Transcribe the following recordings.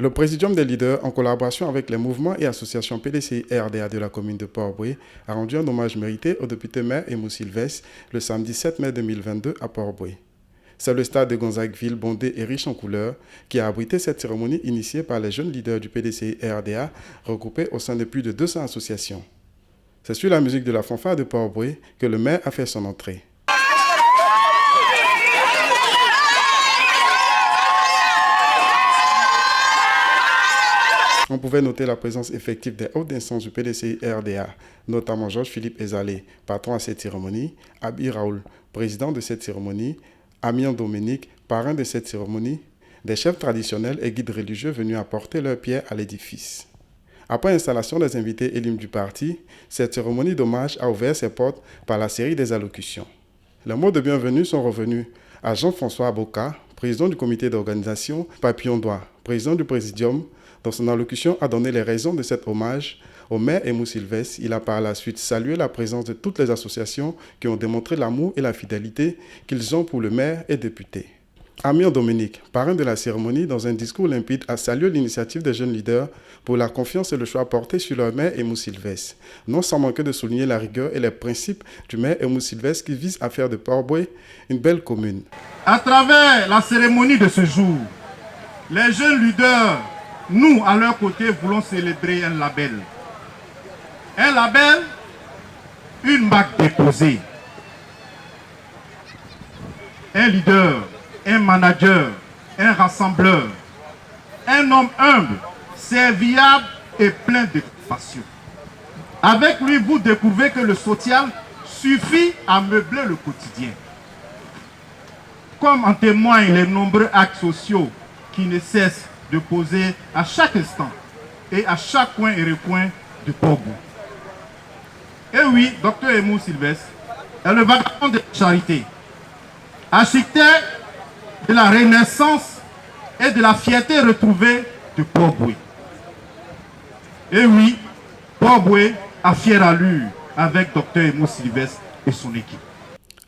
Le Présidium des leaders, en collaboration avec les mouvements et associations PDCI-RDA de la commune de Port-Bouët, a rendu un hommage mérité au député maire Aimou Sylvestre le samedi 7 mai 2022 à Port-Bouët. C'est le stade de Gonzagueville, bondé et riche en couleurs, qui a abrité cette cérémonie initiée par les jeunes leaders du PDCI-RDA, regroupés au sein de plus de 200 associations. C'est sur la musique de la fanfare de Port-Bouët que le maire a fait son entrée. On pouvait noter la présence effective des hautes instances du PDCI-RDA, notamment Georges-Philippe Ezalé, patron à cette cérémonie, Abi Raoul, président de cette cérémonie, Amian Dominique, parrain de cette cérémonie, des chefs traditionnels et guides religieux venus apporter leur pierre à l'édifice. Après installation des invités et l'hymne du parti, cette cérémonie d'hommage a ouvert ses portes par la série des allocutions. Les mots de bienvenue sont revenus à Jean-François Aboka, président du comité d'organisation, Papillon Doigt, président du Présidium. Dans son allocution, a donné les raisons de cet hommage au maire Aimou Sylvestre. Il a par la suite salué la présence de toutes les associations qui ont démontré l'amour et la fidélité qu'ils ont pour le maire et député. Amir Dominique, parrain de la cérémonie, dans un discours limpide, a salué l'initiative des jeunes leaders pour la confiance et le choix porté sur leur maire Aimou Sylvestre, non sans manquer de souligner la rigueur et les principes du maire Aimou Sylvestre qui vise à faire de Port-Bouët une belle commune. À travers la cérémonie de ce jour, les jeunes leaders, nous, à leur côté, voulons célébrer un label. Un label, une marque déposée. Un leader, un manager, un rassembleur, un homme humble, serviable et plein de passion. Avec lui, vous découvrez que le social suffit à meubler le quotidien. Comme en témoignent les nombreux actes sociaux qui ne cessent de poser à chaque instant et à chaque coin et recoin de Port-Bouët. Et oui, Dr Aimou Sylvestre est le vagabond de la charité, architecte de la renaissance et de la fierté retrouvée de Port-Bouët. Et oui, Port-Bouët a fière allure avec Dr Aimou Sylvestre et son équipe.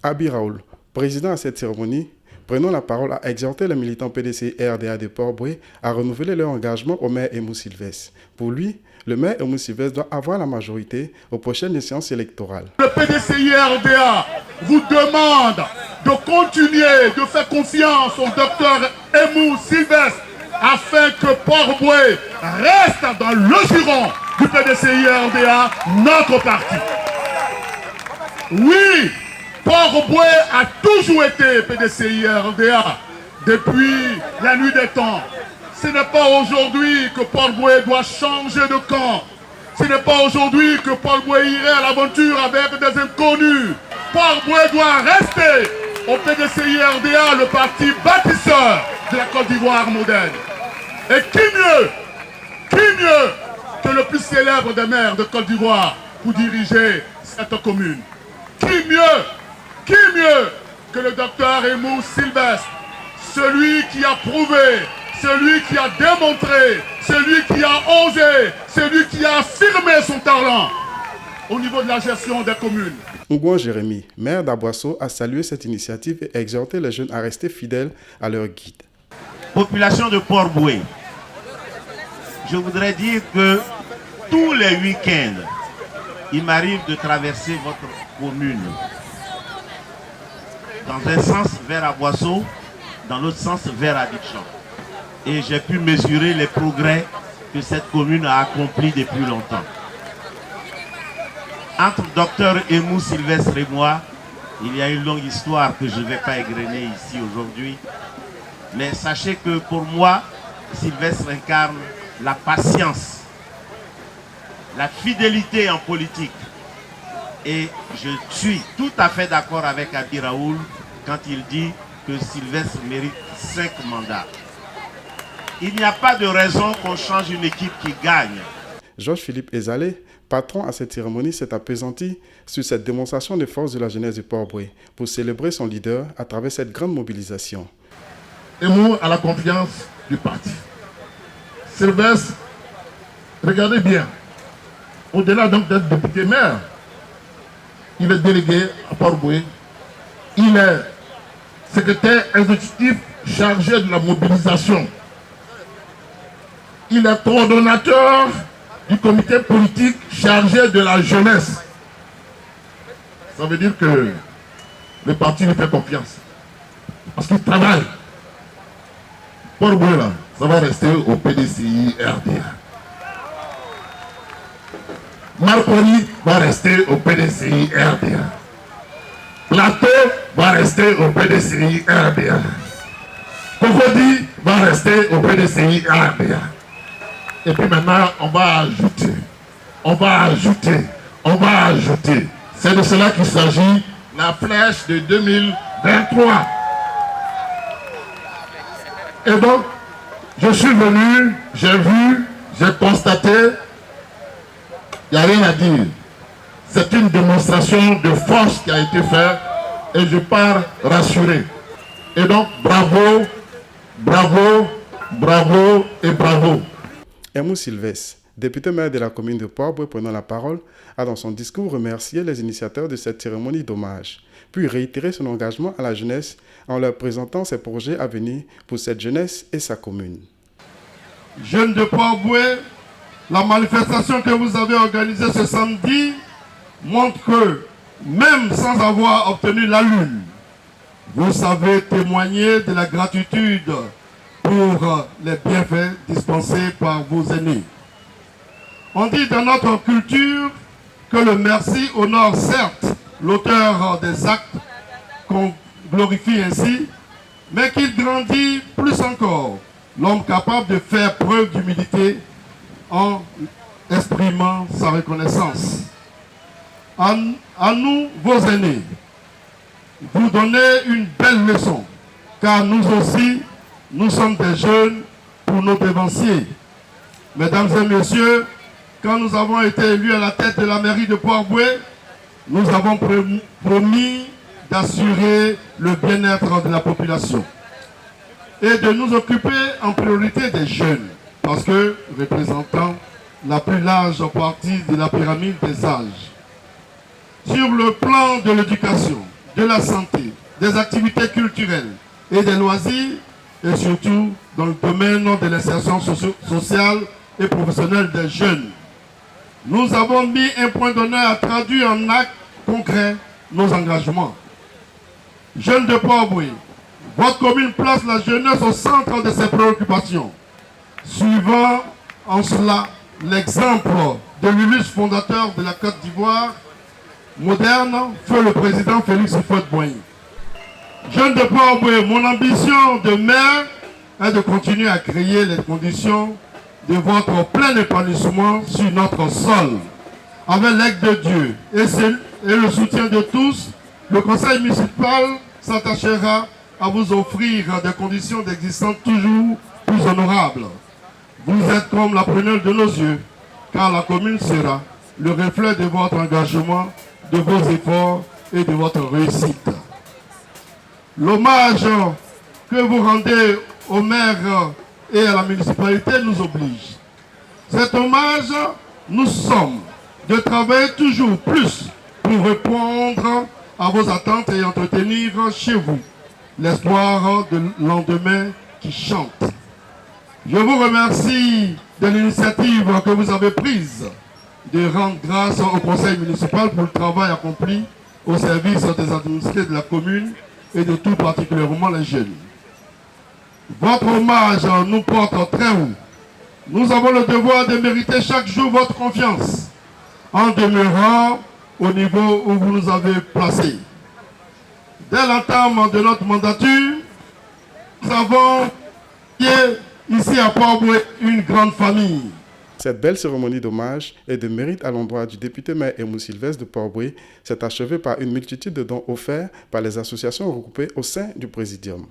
Abi Raoul, président à cette cérémonie, prenons la parole à exhorter les militants PDCI-RDA de Port-Bouët à renouveler leur engagement au maire Aimou Sylvestre. Pour lui, le maire Aimou Sylvestre doit avoir la majorité aux prochaines échéances électorales. Le PDCI-RDA vous demande de continuer de faire confiance au docteur Aimou Sylvestre afin que Port-Bouët reste dans le giron du PDCI-RDA, notre parti. Oui, Port-Bouët a toujours été PDCI-RDA depuis la nuit des temps. Ce n'est pas aujourd'hui que Port-Bouët doit changer de camp. Ce n'est pas aujourd'hui que Port-Bouët irait à l'aventure avec des inconnus. Port-Bouët doit rester au PDCI-RDA, le parti bâtisseur de la Côte d'Ivoire moderne. Et qui mieux que le plus célèbre des maires de Côte d'Ivoire pour diriger cette commune? Qui mieux que le docteur Aimou Sylvestre, celui qui a prouvé, celui qui a démontré, celui qui a osé, celui qui a affirmé son talent au niveau de la gestion des communes. Ngouan Jérémy, maire d'Aboisseau, a salué cette initiative et exhorté les jeunes à rester fidèles à leur guide. Population de Port-Bouët, je voudrais dire que tous les week-ends, il m'arrive de traverser votre commune. Dans un sens vers Aboisseau, dans l'autre sens vers Abidjan. Et j'ai pu mesurer les progrès que cette commune a accomplis depuis longtemps. Entre Dr Aimou Sylvestre et moi, il y a une longue histoire que je ne vais pas égrener ici aujourd'hui. Mais sachez que pour moi, Sylvestre incarne la patience, la fidélité en politique. Et je suis tout à fait d'accord avec Abi Raoul quand il dit que Sylvestre mérite 5 mandats. Il n'y a pas de raison qu'on change une équipe qui gagne. Georges-Philippe Ezalé, patron à cette cérémonie, s'est appesanti sur cette démonstration de force de la jeunesse de Port-Bouët pour célébrer son leader à travers cette grande mobilisation. Aimou a la confiance du parti. Sylvestre, regardez bien, au-delà donc d'être député maire, il est délégué à Port-Bouët, il est secrétaire exécutif chargé de la mobilisation. il est coordonnateur du comité politique chargé de la jeunesse. Ça veut dire que le parti lui fait confiance. Parce qu'il travaille. Port-Boué, là, ça va rester au PDCI RDA. Marconi va rester au PDCI RDA. Plateau va rester au PDCI RDA. Cofodi va rester au PDCI RDA. Et puis maintenant, on va ajouter. C'est de cela qu'il s'agit, la flèche de 2023. Et donc, je suis venu, j'ai vu, j'ai constaté, il n'y a rien à dire. C'est une démonstration de force qui a été faite et je pars rassuré. Et donc, bravo, bravo, bravo et bravo. Aimou Sylvestre, député maire de la commune de Port-Boué, prenant la parole, a dans son discours remercié les initiateurs de cette cérémonie d'hommage, puis réitéré son engagement à la jeunesse en leur présentant ses projets à venir pour cette jeunesse et sa commune. Jeunes de Port-Boué, la manifestation que vous avez organisée ce samedi montre que, même sans avoir obtenu la lune, vous savez témoigner de la gratitude pour les bienfaits dispensés par vos aînés. On dit dans notre culture que le merci honore certes l'auteur des actes qu'on glorifie ainsi, mais qu'il grandit plus encore l'homme capable de faire preuve d'humilité en exprimant sa reconnaissance. À nous, vos aînés, vous donnez une belle leçon, car nous aussi, nous sommes des jeunes pour nos devanciers. Mesdames et messieurs, quand nous avons été élus à la tête de la mairie de Port-Boué, nous avons promis d'assurer le bien-être de la population et de nous occuper en priorité des jeunes, parce que représentant la plus large partie de la pyramide des âges. Sur le plan de l'éducation, de la santé, des activités culturelles et des loisirs, et surtout dans le domaine de l'insertion sociale et professionnelle des jeunes. Nous avons mis un point d'honneur à traduire en actes concrets nos engagements. Jeunes de Port-Boué, votre commune place la jeunesse au centre de ses préoccupations, suivant en cela l'exemple de l'illustre fondateur de la Côte d'Ivoire moderne, feu le président Félix Houphouët-Boigny. Jeunes de Port-Boué, mon ambition de maire est de continuer à créer les conditions de votre plein épanouissement sur notre sol. Avec l'aide de Dieu et le soutien de tous, le conseil municipal s'attachera à vous offrir des conditions d'existence toujours plus honorables. Vous êtes comme la prunelle de nos yeux, car la commune sera le reflet de votre engagement, de vos efforts et de votre réussite. L'hommage que vous rendez au maire et à la municipalité nous oblige. Cet hommage, nous sommes de travailler toujours plus pour répondre à vos attentes et entretenir chez vous l'espoir de lendemain qui chante. Je vous remercie de l'initiative que vous avez prise de rendre grâce au conseil municipal pour le travail accompli au service des administrés de la commune et de tout particulièrement les jeunes. Votre hommage nous porte très haut. Nous avons le devoir de mériter chaque jour votre confiance en demeurant au niveau où vous nous avez placés. Dès l'entame de notre mandature, nous avons ici à Port-Boué une grande famille. Cette belle cérémonie d'hommage et de mérite à l'endroit du député maire Aimou Sylvestre de Port-Boué s'est achevée par une multitude de dons offerts par les associations regroupées au sein du Présidium.